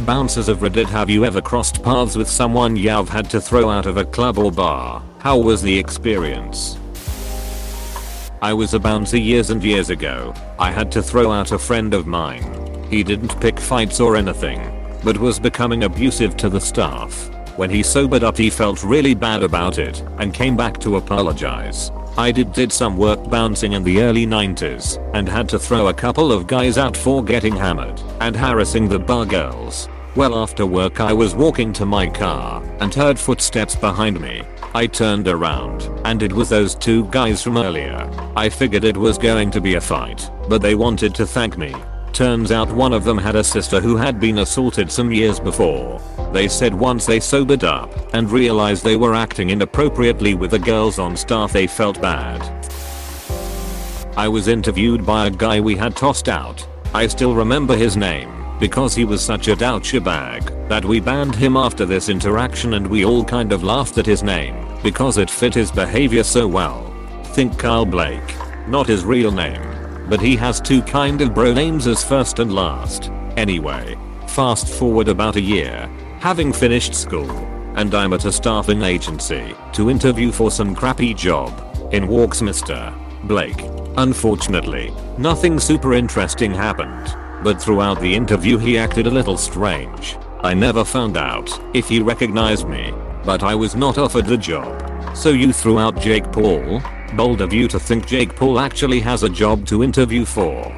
Bouncers of Reddit, have you ever crossed paths with someone you've had to throw out of a club or bar? How was the experience? I was a bouncer years and years ago. I had to throw out a friend of mine. He didn't pick fights or anything, but was becoming abusive to the staff. When he sobered up he felt really bad about it and came back to apologize. I did some work bouncing in the early 90s and had to throw a couple of guys out for getting hammered and harassing the bar girls. Well, after work I was walking to my car and heard footsteps behind me. I turned around and it was those two guys from earlier. I figured it was going to be a fight, but they wanted to thank me. Turns out one of them had a sister who had been assaulted some years before. They said once they sobered up and realized they were acting inappropriately with the girls on staff, they felt bad. I was interviewed by a guy we had tossed out. I still remember his name because he was such a douchebag that we banned him after this interaction, and we all kind of laughed at his name because it fit his behavior so well. Think Kyle Blake. Not his real name, but he has two kind of bro names as first and last. Anyway, fast forward about a year, having finished school, and I'm at a staffing agency to interview for some crappy job. In walks Mr. Blake. Unfortunately, nothing super interesting happened, but throughout the interview he acted a little strange. I never found out if he recognized me, but I was not offered the job. So you threw out Jake Paul? Bold of you to think Jake Paul actually has a job to interview for.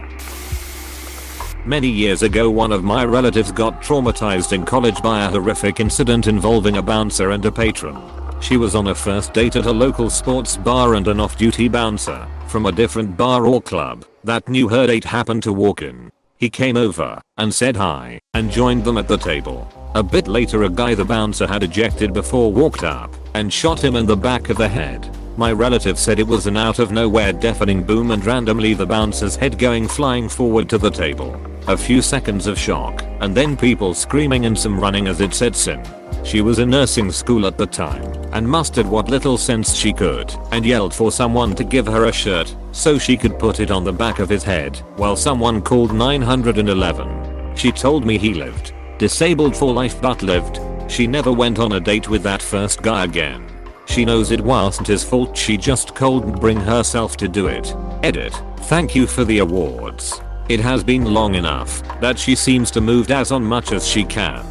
Many years ago one of my relatives got traumatized in college by a horrific incident involving a bouncer and a patron. She was on a first date at a local sports bar, and an off-duty bouncer from a different bar or club that knew her date happened to walk in. He came over and said hi and joined them at the table. A bit later a guy the bouncer had ejected before walked up and shot him in the back of the head. My relative said it was an out of nowhere deafening boom and randomly the bouncer's head going flying forward to the table. A few seconds of shock and then people screaming and some running as it sets in. She was in nursing school at the time and mustered what little sense she could and yelled for someone to give her a shirt so she could put it on the back of his head while someone called 911. She told me he lived disabled for life but lived. She never went on a date with that first guy again. She knows it wasn't his fault, she just couldn't bring herself to do it. Edit. Thank you for the awards. It has been long enough that she seems to move as on much as she can.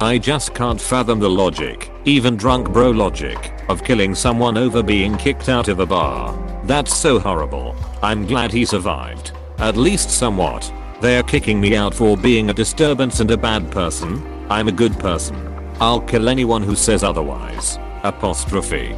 I just can't fathom the logic, even drunk bro logic, of killing someone over being kicked out of a bar. That's so horrible. I'm glad he survived. At least somewhat. They're kicking me out for being a disturbance and a bad person. I'm a good person. I'll kill anyone who says otherwise. Apostrophe.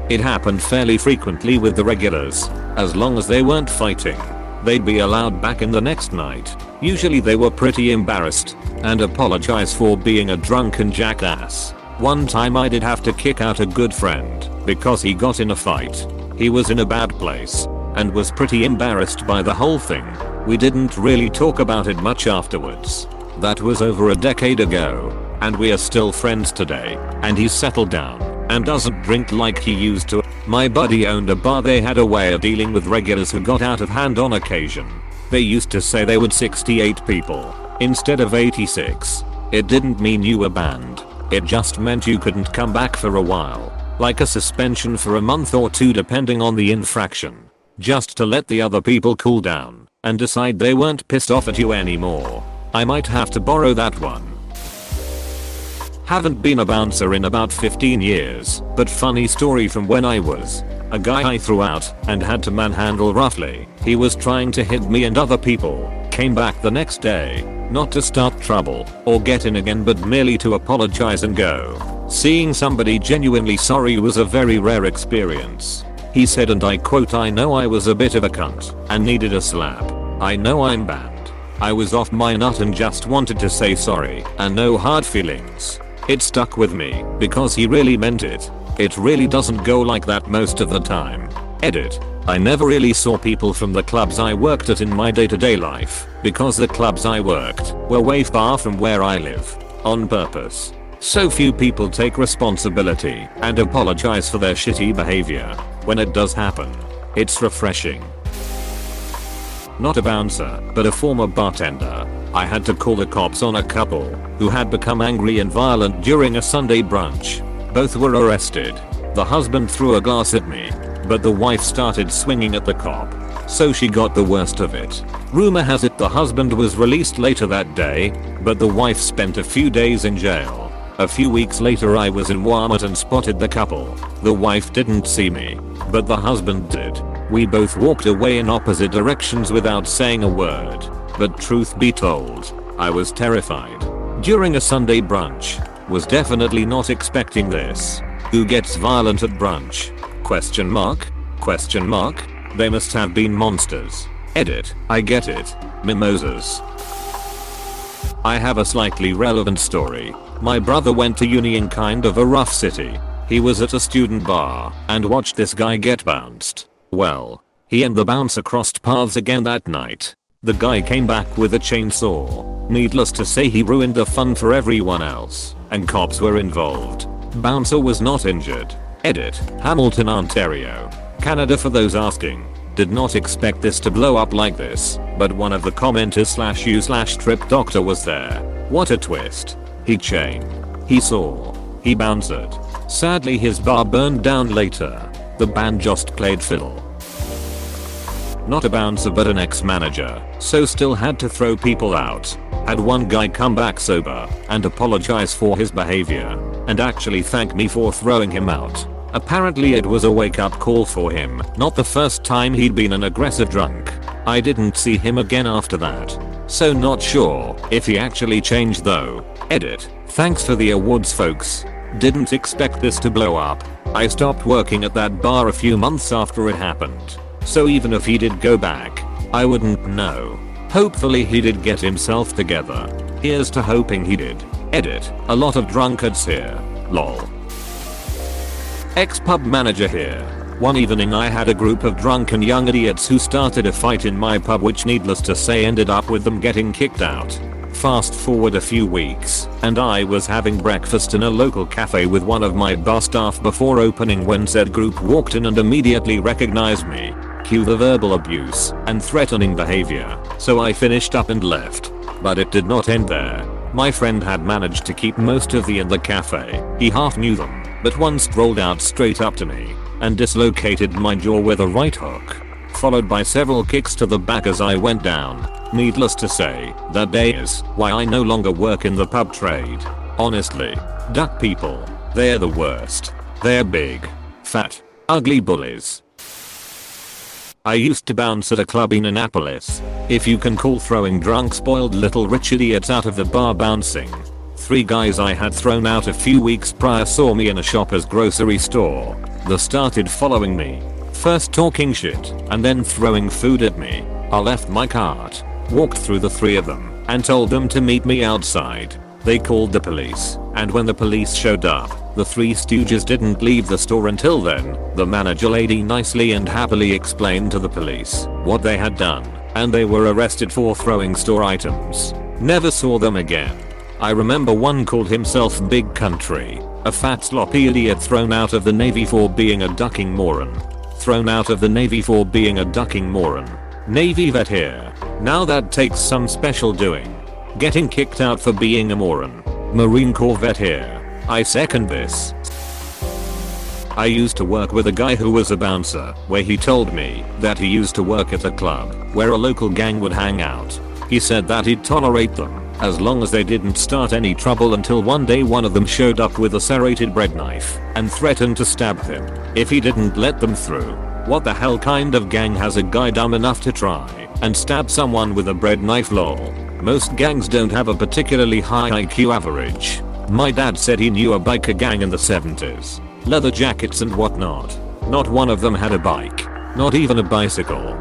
It happened fairly frequently with the regulars. As long as they weren't fighting, they'd be allowed back in the next night. Usually they were pretty embarrassed and apologized for being a drunken jackass. One time I did have to kick out a good friend because he got in a fight. He was in a bad place and was pretty embarrassed by the whole thing. We didn't really talk about it much afterwards. That was over a decade ago, and we are still friends today, and he's settled down and doesn't drink like he used to. My buddy owned a bar. They had a way of dealing with regulars who got out of hand on occasion. They used to say they would 68 people instead of 86. It didn't mean you were banned. It just meant you couldn't come back for a while. Like a suspension for a month or two depending on the infraction. Just to let the other people cool down and decide they weren't pissed off at you anymore. I might have to borrow that one. Haven't been a bouncer in about 15 years, but funny story from when I was a guy I threw out and had to manhandle roughly. He was trying to hit me and other people. Came back the next day, not to start trouble or get in again but merely to apologize and go. Seeing somebody genuinely sorry was a very rare experience. He said, and I quote, "I know I was a bit of a cunt and needed a slap. I know I'm banned. I was off my nut and just wanted to say sorry and no hard feelings." It stuck with me because he really meant it. It really doesn't go like that most of the time. Edit. I never really saw people from the clubs I worked at in my day-to-day life because the clubs I worked were way far from where I live. On purpose. So few people take responsibility and apologize for their shitty behavior. When it does happen, it's refreshing. Not a bouncer, but a former bartender. I had to call the cops on a couple who had become angry and violent during a Sunday brunch. Both were arrested. The husband threw a glass at me, but the wife started swinging at the cop, so she got the worst of it. Rumor has it the husband was released later that day, but the wife spent a few days in jail. A few weeks later I was in Walmart and spotted the couple. The wife didn't see me, but the husband did. We both walked away in opposite directions without saying a word. But truth be told, I was terrified. During a Sunday brunch. Was definitely not expecting this. Who gets violent at brunch? Question mark? Question mark? They must have been monsters. Edit. I get it. Mimosas. I have a slightly relevant story. My brother went to uni in kind of a rough city. He was at a student bar and watched this guy get bounced. Well, he and the bouncer crossed paths again that night. The guy came back with a chainsaw. Needless to say he ruined the fun for everyone else, and cops were involved. Bouncer was not injured. Edit. Hamilton, Ontario, Canada for those asking. Did not expect this to blow up like this, but one of the commenters /you/trip doctor was there. What a twist. He chained. He saw. He bounced. Sadly his bar burned down later. The band just played fiddle. Not a bouncer but an ex-manager, so still had to throw people out. Had one guy come back sober and apologize for his behavior, and actually thank me for throwing him out. Apparently it was a wake-up call for him, not the first time he'd been an aggressive drunk. I didn't see him again after that, so not sure if he actually changed though. Edit. Thanks for the awards folks. Didn't expect this to blow up. I stopped working at that bar a few months after it happened. So even if he did go back, I wouldn't know. Hopefully he did get himself together. Here's to hoping he did. Edit. A lot of drunkards here. Lol. Ex-pub manager here. One evening I had a group of drunken young idiots who started a fight in my pub which needless to say ended up with them getting kicked out. Fast forward a few weeks, and I was having breakfast in a local cafe with one of my bar staff before opening when said group walked in and immediately recognized me. Cue the verbal abuse and threatening behavior, so I finished up and left. But it did not end there. My friend had managed to keep most of the cafe. He half knew them, but one strolled out straight up to me and dislocated my jaw with a right hook, followed by several kicks to the back as I went down. Needless to say, that day is why I no longer work in the pub trade. Honestly, duck people, they're the worst. They're big, fat, ugly bullies. I used to bounce at a club in Annapolis, if you can call throwing drunk spoiled little rich idiots out of the bar bouncing. 3 guys I had thrown out a few weeks prior saw me in a Shoppers grocery store. They started following me, first talking shit and then throwing food at me. I left my cart, walked through the 3 of them, and told them to meet me outside. They called the police, and when the police showed up, the 3 stooges didn't leave the store until then. The manager lady nicely and happily explained to the police what they had done, and they were arrested for throwing store items. Never saw them again. I remember one called himself Big Country, a fat sloppy idiot thrown out of the Navy for being a ducking moron. Thrown out of the Navy for being a ducking moron. Navy vet here. Now that takes some special doing. Getting kicked out for being a moron. Marine Corps vet here. I second this. I used to work with a guy who was a bouncer, where he told me that he used to work at a club where a local gang would hang out. He said that he'd tolerate them as long as they didn't start any trouble until one day one of them showed up with a serrated bread knife and threatened to stab him if he didn't let them through. What the hell kind of gang has a guy dumb enough to try and stab someone with a bread knife? Lol. Most gangs don't have a particularly high IQ average. My dad said he knew a biker gang in the 70s. Leather jackets and whatnot. Not one of them had a bike. Not even a bicycle.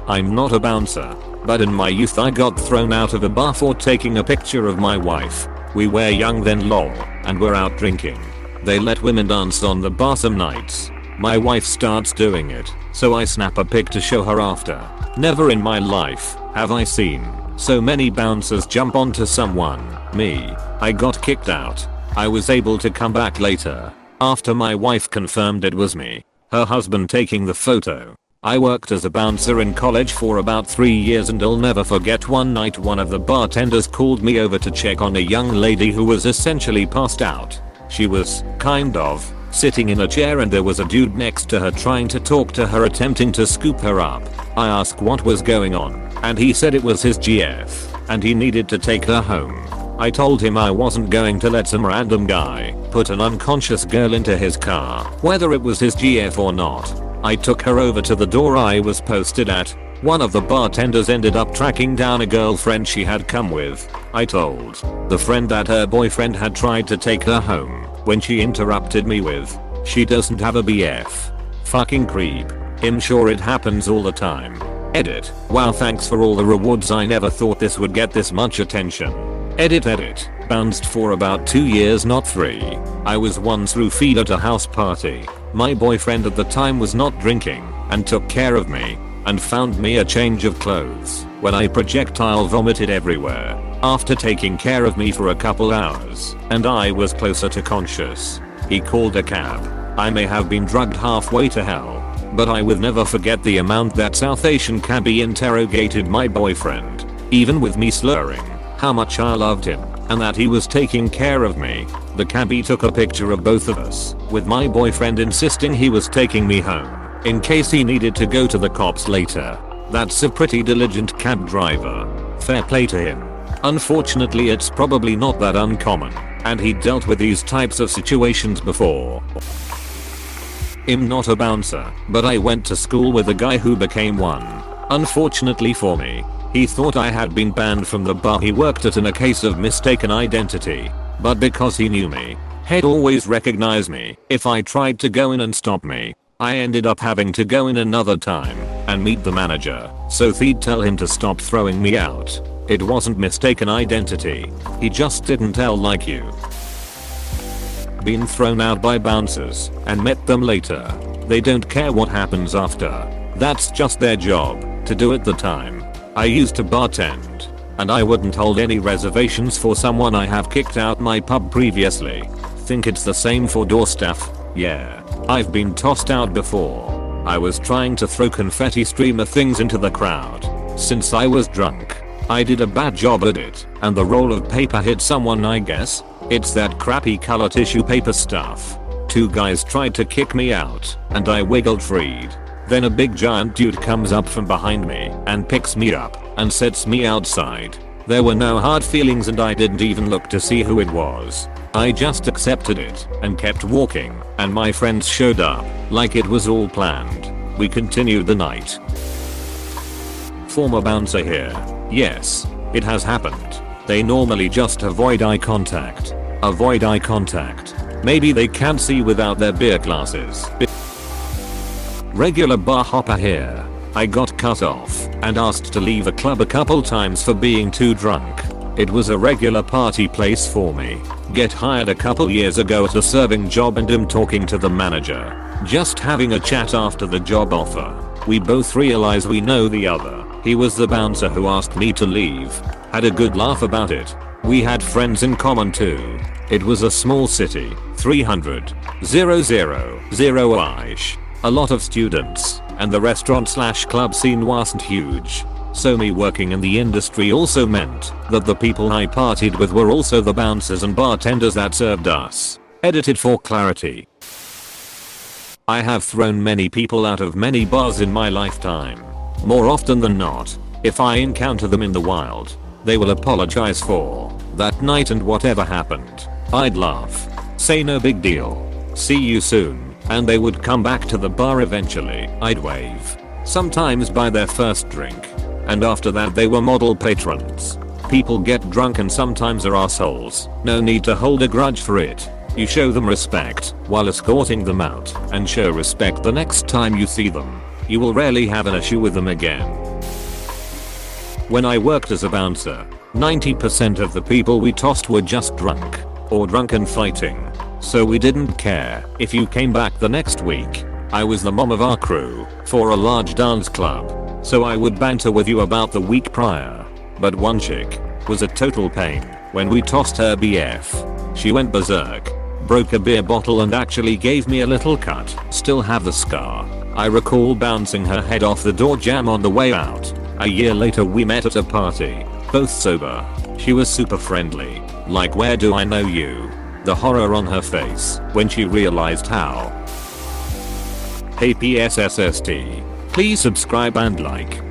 I'm not a bouncer, but in my youth I got thrown out of a bar for taking a picture of my wife. We were young then lol, and we're out drinking. They let women dance on the bar some nights. My wife starts doing it, so I snap a pic to show her after. Never in my life have I seen so many bouncers jump onto someone. Me. I got kicked out. I was able to come back later, after my wife confirmed it was me. Her husband taking the photo. I worked as a bouncer in college for about 3 years, and I'll never forget one night one of the bartenders called me over to check on a young lady who was essentially passed out. She was, kind of, sitting in a chair and there was a dude next to her trying to talk to her, attempting to scoop her up. I asked what was going on, and he said it was his GF and he needed to take her home. I told him I wasn't going to let some random guy put an unconscious girl into his car, whether it was his GF or not. I took her over to the door I was posted at. One of the bartenders ended up tracking down a girlfriend she had come with. I told the friend that her boyfriend had tried to take her home when she interrupted me with, "She doesn't have a BF. Fucking creep. I'm sure it happens all the time." Edit. Wow, thanks for all the rewards. I never thought this would get this much attention. Edit. Bounced for about 2 years, not 3. I was once roofied at a house party. My boyfriend at the time was not drinking and took care of me and found me a change of clothes when I projectile vomited everywhere. After taking care of me for a couple hours and I was closer to conscious, he called a cab. I may have been drugged halfway to hell, but I will never forget the amount that South Asian cabbie interrogated my boyfriend, even with me slurring how much I loved him and that he was taking care of me. The cabbie took a picture of both of us, with my boyfriend insisting he was taking me home in case he needed to go to the cops later. That's a pretty diligent cab driver. Fair play to him. Unfortunately, it's probably not that uncommon, and he dealt with these types of situations before. I'm not a bouncer, but I went to school with a guy who became one. Unfortunately for me, he thought I had been banned from the bar he worked at in a case of mistaken identity, but because he knew me, he'd always recognize me if I tried to go in and stop me. I ended up having to go in another time and meet the manager so he'd tell him to stop throwing me out. It wasn't mistaken identity, he just didn't tell like you. Been thrown out by bouncers and met them later. They don't care what happens after. That's just their job to do at the time. I used to bartend, and I wouldn't hold any reservations for someone I have kicked out my pub previously. Think it's the same for door staff? Yeah, I've been tossed out before. I was trying to throw confetti streamer things into the crowd. Since I was drunk, I did a bad job at it, and the roll of paper hit someone, I guess. It's that crappy color tissue paper stuff. 2 guys tried to kick me out, and I wiggled freed. Then a big giant dude comes up from behind me and picks me up and sets me outside. There were no hard feelings and I didn't even look to see who it was. I just accepted it and kept walking, and my friends showed up like it was all planned. We continued the night. Former bouncer here. Yes, it has happened. They normally just avoid eye contact. Avoid eye contact. Maybe they can't see without their beer glasses. Regular bar hopper here. I got cut off and asked to leave a club a couple times for being too drunk. It was a regular party place for me. Get hired a couple years ago at a serving job and am talking to the manager. Just having a chat after the job offer. We both realize we know the other. He was the bouncer who asked me to leave. Had a good laugh about it. We had friends in common too. It was a small city, 300,000-ish. A lot of students, and the restaurant/club scene wasn't huge. So me working in the industry also meant that the people I partied with were also the bouncers and bartenders that served us. Edited for clarity. I have thrown many people out of many bars in my lifetime. More often than not, if I encounter them in the wild, they will apologize for that night and whatever happened. I'd laugh, say no big deal, see you soon, and they would come back to the bar eventually. I'd wave, sometimes buy their first drink, and after that they were model patrons. People get drunk and sometimes are assholes. No need to hold a grudge for it. You show them respect while escorting them out, and show respect the next time you see them. You will rarely have an issue with them again. When I worked as a bouncer, 90% of the people we tossed were just drunk or drunken fighting. So we didn't care if you came back the next week. I was the mom of our crew for a large dance club, so I would banter with you about the week prior. But one chick was a total pain when we tossed her BF. She went berserk, broke a beer bottle and actually gave me a little cut. Still have the scar. I recall bouncing her head off the door jamb on the way out. A year later we met at a party, both sober. She was super friendly, like where do I know you? The horror on her face when she realized how. Hey PSSST, please subscribe and like.